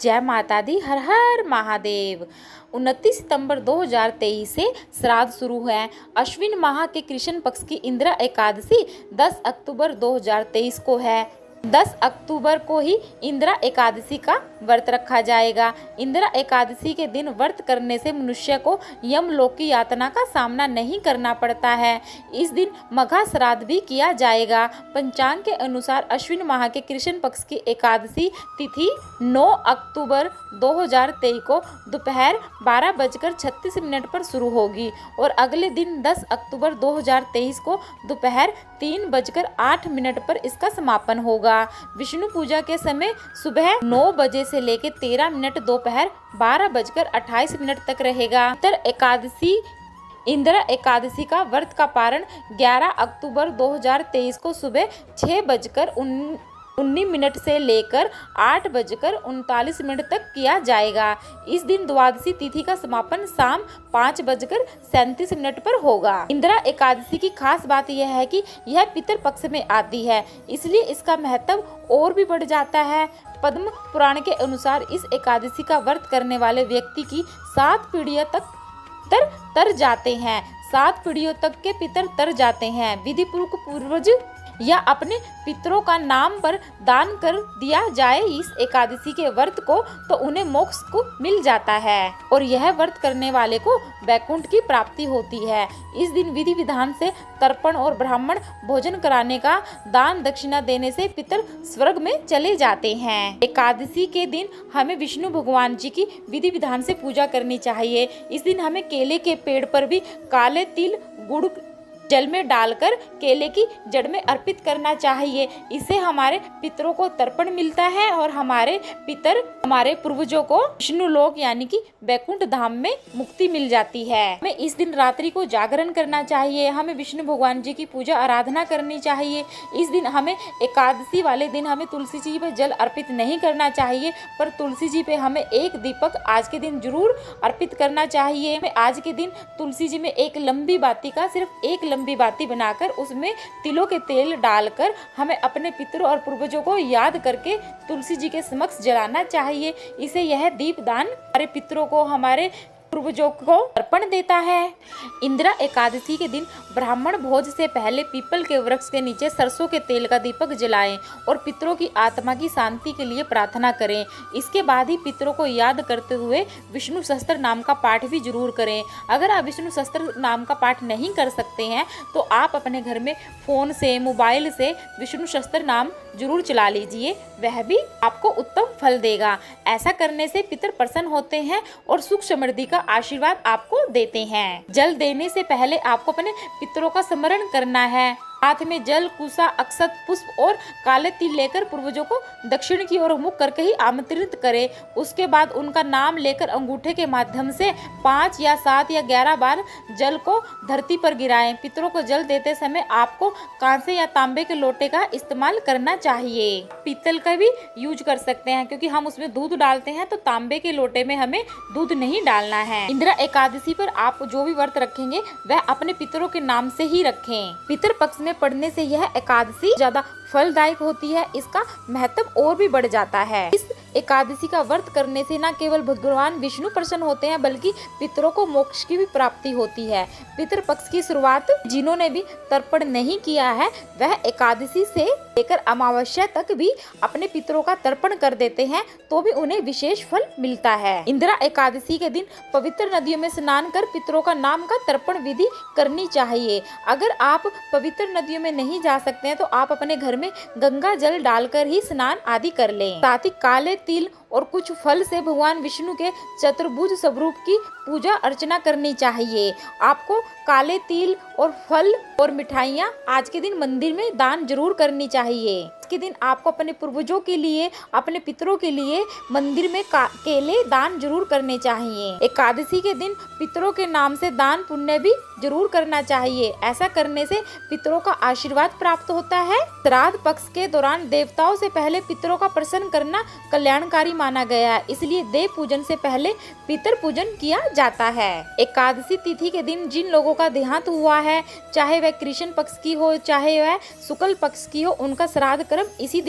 जय माता दी, हर हर महादेव। 29 सितंबर 2023 से श्राद्ध शुरू है। अश्विन माह के कृष्ण पक्ष की इंदिरा एकादशी 10 अक्टूबर 2023 को है। 10 अक्टूबर को ही इंदिरा एकादशी का व्रत रखा जाएगा। इंदिरा एकादशी के दिन व्रत करने से मनुष्य को यमलोक की यातना का सामना नहीं करना पड़ता है। इस दिन मघा श्राद्ध भी किया जाएगा। पंचांग के अनुसार अश्विन माह के कृष्ण पक्ष की एकादशी तिथि 9 अक्टूबर 2023 को दोपहर 12:36 पर शुरू होगी और अगले दिन 10 अक्टूबर 2023 को दोपहर 3:08 पर इसका समापन होगा। विष्णु पूजा के समय सुबह 9 बजे से लेकर 13 मिनट दोपहर 12:28 तक रहेगा। इंदिरा एकादशी का व्रत का पारण 11 अक्टूबर 2023 को सुबह 6:19 से लेकर 8:39 तक किया जाएगा। इस दिन द्वादशी तिथि का समापन शाम 5:37 पर होगा। इंदिरा एकादशी की खास बात यह है कि यह पितर पक्ष में आती है, इसलिए इसका महत्व और भी बढ़ जाता है। पद्म पुराण के अनुसार इस एकादशी का व्रत करने वाले व्यक्ति की 7 पीढ़ियों तक तर जाते हैं। 7 पीढ़ियों तक के पितर तर जाते हैं। विधि पूर्वज या अपने पितरों का नाम पर दान कर दिया जाए इस एकादशी के व्रत को, तो उन्हें मोक्ष को मिल जाता है और यह व्रत करने वाले को वैकुंठ की प्राप्ति होती है। इस दिन विधि विधान से तर्पण और ब्राह्मण भोजन कराने का दान दक्षिणा देने से पितर स्वर्ग में चले जाते हैं। एकादशी के दिन हमें विष्णु भगवान जी की विधि विधान से पूजा करनी चाहिए। इस दिन हमें केले के पेड़ पर भी काले तिल गुड़ जल में डालकर केले की जड़ में अर्पित करना चाहिए। इससे हमारे पितरों को तर्पण मिलता है और हमारे पूर्वजों को विष्णु लोक यानी कि वैकुंठ धाम में मुक्ति मिल जाती है। हमें इस दिन रात्रि को जागरण करना चाहिए। हमें विष्णु भगवान जी की पूजा आराधना करनी चाहिए। इस दिन हमें एकादशी वाले दिन हमें तुलसी जी पे जल अर्पित नहीं करना चाहिए, पर तुलसी जी पे हमें एक दीपक आज के दिन जरूर अर्पित करना चाहिए। हमें आज के दिन तुलसी जी में एक लंबी बाती का सिर्फ एक लंबी बाती बनाकर उसमें तिलों के तेल डालकर हमें अपने पितरों और पूर्वजों को याद करके तुलसी जी के समक्ष जलाना चाहिए। इसे यह दीपदान हमारे पितरों को, हमारे पूर्वजों को अर्पण देता है। इंदिरा एकादशी के दिन ब्राह्मण भोज से पहले पीपल के वृक्ष के नीचे सरसों के तेल का दीपक जलाएं और पितरों की आत्मा की शांति के लिए प्रार्थना करें। इसके बाद ही पितरों को याद करते हुए विष्णु सहस्त्र नाम का पाठ भी जरूर करें। अगर आप विष्णु सहस्त्र नाम का पाठ नहीं कर सकते हैं तो आप अपने घर में फोन से, मोबाइल से विष्णु सहस्त्र नाम जरूर चला लीजिए, वह भी आपको उत्तम फल देगा। ऐसा करने से पितर प्रसन्न होते हैं और सुख समृद्धि का आशीर्वाद आपको देते हैं। जल देने से पहले आपको अपने पितरों का स्मरण करना है। हाथ में जल, कुसा, अक्षत, पुष्प और काले तिल लेकर पूर्वजों को दक्षिण की ओर मुख करके ही आमंत्रित करें। उसके बाद उनका नाम लेकर अंगूठे के माध्यम से 5 या 7 या 11 बार जल को धरती पर गिराएं। पितरों को जल देते समय आपको कांसे या तांबे के लोटे का इस्तेमाल करना चाहिए। पीतल का भी यूज कर सकते हैं, क्योंकि हम उसमें दूध डालते हैं, तो तांबे के लोटे में हमें दूध नहीं डालना है। इंदिरा एकादशी पर आप जो भी व्रत रखेंगे वह अपने पितरों के नाम से ही रखें। पितर पक्ष में पढ़ने से यह एकादशी ज्यादा फलदायक होती है। इसका महत्व और भी बढ़ जाता है। इस एकादशी का व्रत करने से न केवल भगवान विष्णु प्रसन्न होते हैं, बल्कि पितरों को मोक्ष की भी प्राप्ति होती है। पितर पक्ष की शुरुआत जिन्होंने भी तर्पण नहीं किया है वह एकादशी से लेकर अमावस्या तक भी अपने पितरों का तर्पण कर देते हैं, तो भी उन्हें विशेष फल मिलता है। इंदिरा एकादशी के दिन पवित्र नदियों में स्नान कर पितरों का नाम का तर्पण विधि करनी चाहिए। अगर आप पवित्र नदियों में नहीं जा सकते हैं तो आप अपने घर में गंगा जल डालकर ही स्नान आदि कर लें। साथ ही काले तिल और कुछ फल से भगवान विष्णु के चतुर्भुज स्वरूप की पूजा अर्चना करनी चाहिए। आपको काले तिल और फल और मिठाइयाँ आज के दिन मंदिर में दान जरूर करनी चाहिए। के दिन आपको अपने पूर्वजों के लिए, अपने पितरों के लिए मंदिर में केले दान जरूर करने चाहिए। एकादशी के दिन पितरों के नाम से दान पुण्य भी जरूर करना चाहिए। ऐसा करने से पितरों का आशीर्वाद प्राप्त होता है। श्राद्ध पक्ष के दौरान देवताओं से पहले पितरों का प्रसन्न करना कल्याणकारी माना गया है, इसलिए देव पूजन से पहले पितर पूजन किया जाता है। एकादशी तिथि के दिन जिन लोगों का देहांत हुआ है, चाहे वह कृष्ण पक्ष की हो चाहे वह शुक्ल पक्ष की हो, उनका श्राद्ध कर्म इसी